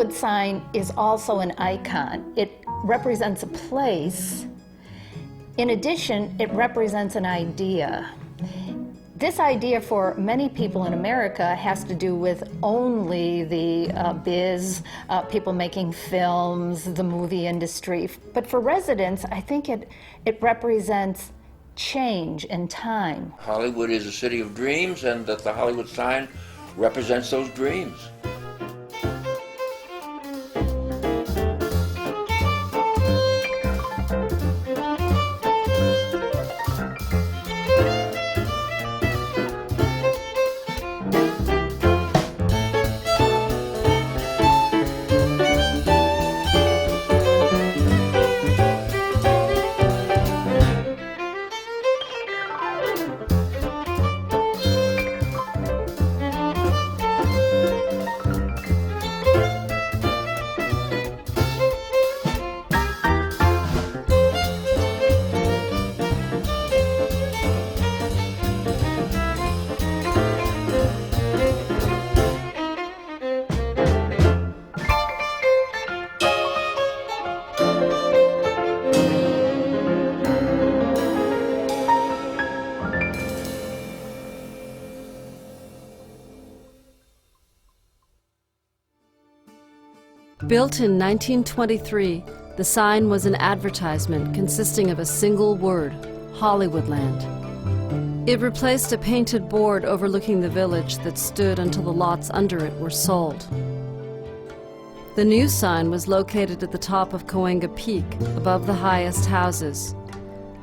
Hollywood sign is also an icon. It represents a place. In addition, it represents an idea. This idea for many people in America has to do with only the biz, people making films, the movie industry. But for residents, I think it represents change and time. Hollywood is a city of dreams, and that the Hollywood sign represents those dreams. Built in 1923, the sign was an advertisement consisting of a single word, Hollywoodland. It replaced a painted board overlooking the village that stood until the lots under it were sold. The new sign was located at the top of Cahuenga Peak, above the highest houses.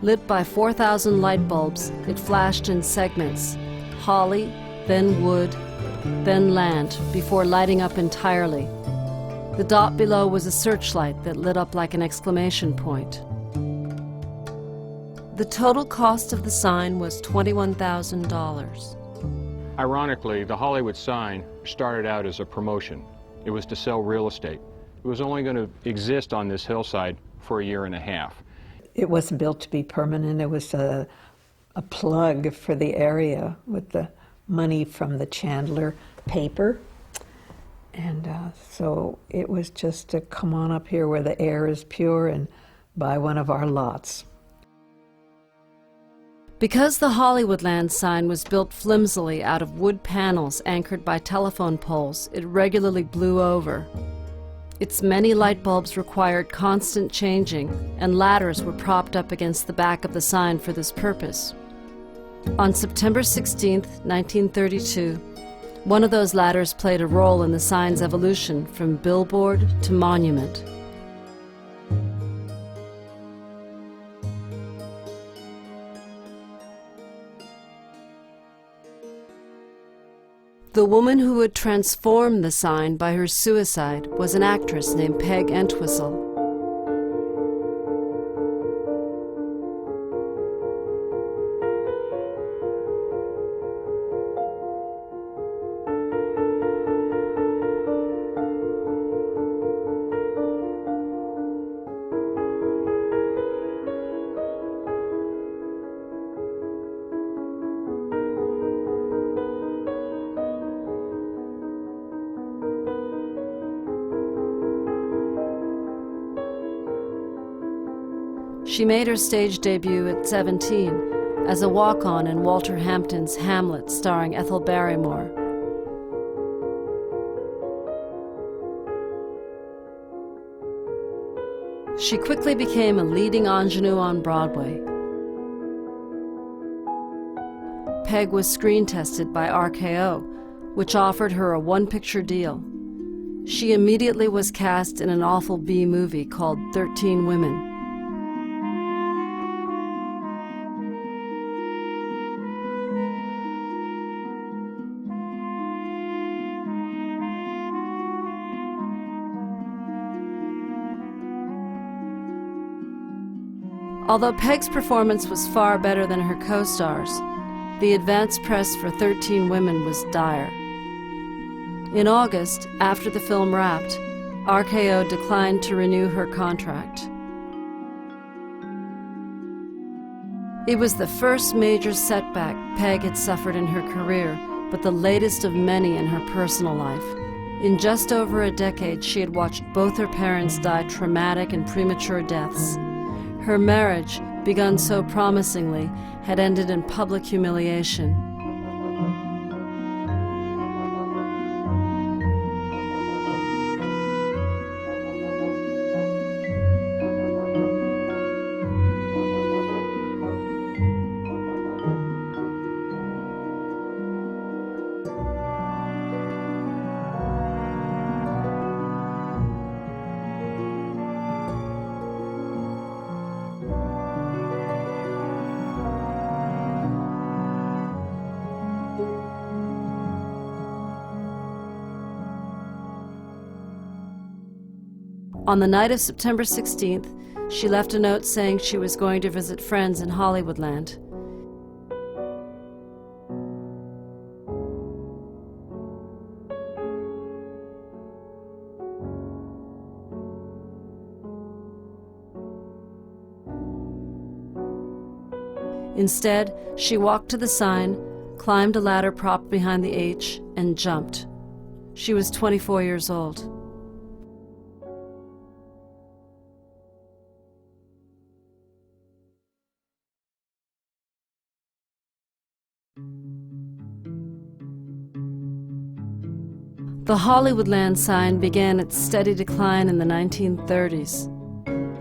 Lit by 4,000 light bulbs, it flashed in segments, holly, then wood, then land, before lighting up entirely. The dot below was a searchlight that lit up like an exclamation point. The total cost of the sign was $21,000. Ironically, the Hollywood sign started out as a promotion. It was to sell real estate. It was only going to exist on this hillside for a year and a half. It wasn't built to be permanent. It was a plug for the area with the money from the Chandler paper. And so it was just to come on up here where the air is pure and buy one of our lots. Because the Hollywoodland sign was built flimsily out of wood panels anchored by telephone poles, it regularly blew over. Its many light bulbs required constant changing, and ladders were propped up against the back of the sign for this purpose. On September 16, 1932, one of those ladders played a role in the sign's evolution from billboard to monument. The woman who would transform the sign by her suicide was an actress named Peg Entwistle. She made her stage debut at 17 as a walk-on in Walter Hampton's Hamlet starring Ethel Barrymore. She quickly became a leading ingenue on Broadway. Peg was screen tested by RKO, which offered her a one-picture deal. She immediately was cast in an awful B movie called 13 Women. Although Peg's performance was far better than her co-stars, the advance press for 13 Women was dire. In August, after the film wrapped, RKO declined to renew her contract. It was the first major setback Peg had suffered in her career, but the latest of many in her personal life. In just over a decade, she had watched both her parents die traumatic and premature deaths. Her marriage, begun so promisingly, had ended in public humiliation. On the night of September 16th, she left a note saying she was going to visit friends in Hollywoodland. Instead, she walked to the sign, climbed a ladder propped behind the H, and jumped. She was 24 years old. The Hollywoodland sign began its steady decline in the 1930s.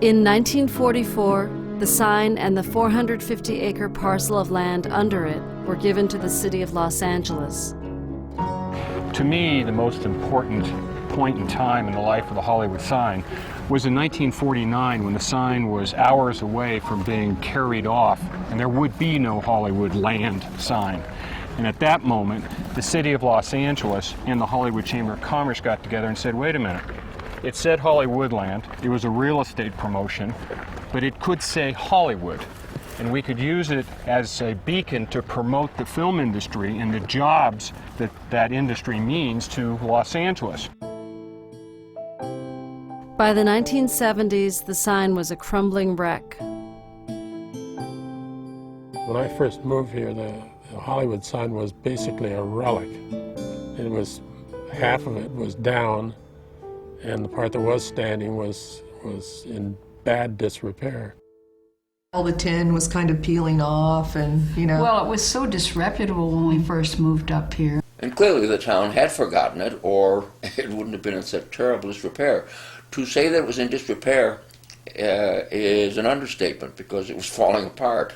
In 1944, the sign and the 450-acre parcel of land under it were given to the city of Los Angeles. To me, the most important point in time in the life of the Hollywood sign was in 1949 when the sign was hours away from being carried off and there would be no Hollywood land sign. And at that moment, the city of Los Angeles and the Hollywood Chamber of Commerce got together and said, wait a minute, it said Hollywoodland, it was a real estate promotion, but it could say Hollywood. And we could use it as a beacon to promote the film industry and the jobs that that industry means to Los Angeles. By the 1970s, the sign was a crumbling wreck. When I first moved here, the Hollywood sign was basically a relic. It was, half of it was down, and the part that was standing was in bad disrepair. All the tin was kind of peeling off, and Well, it was so disreputable when we first moved up here. And clearly the town had forgotten it, or it wouldn't have been in such terrible disrepair. To say that it was in disrepair is an understatement, because it was falling apart.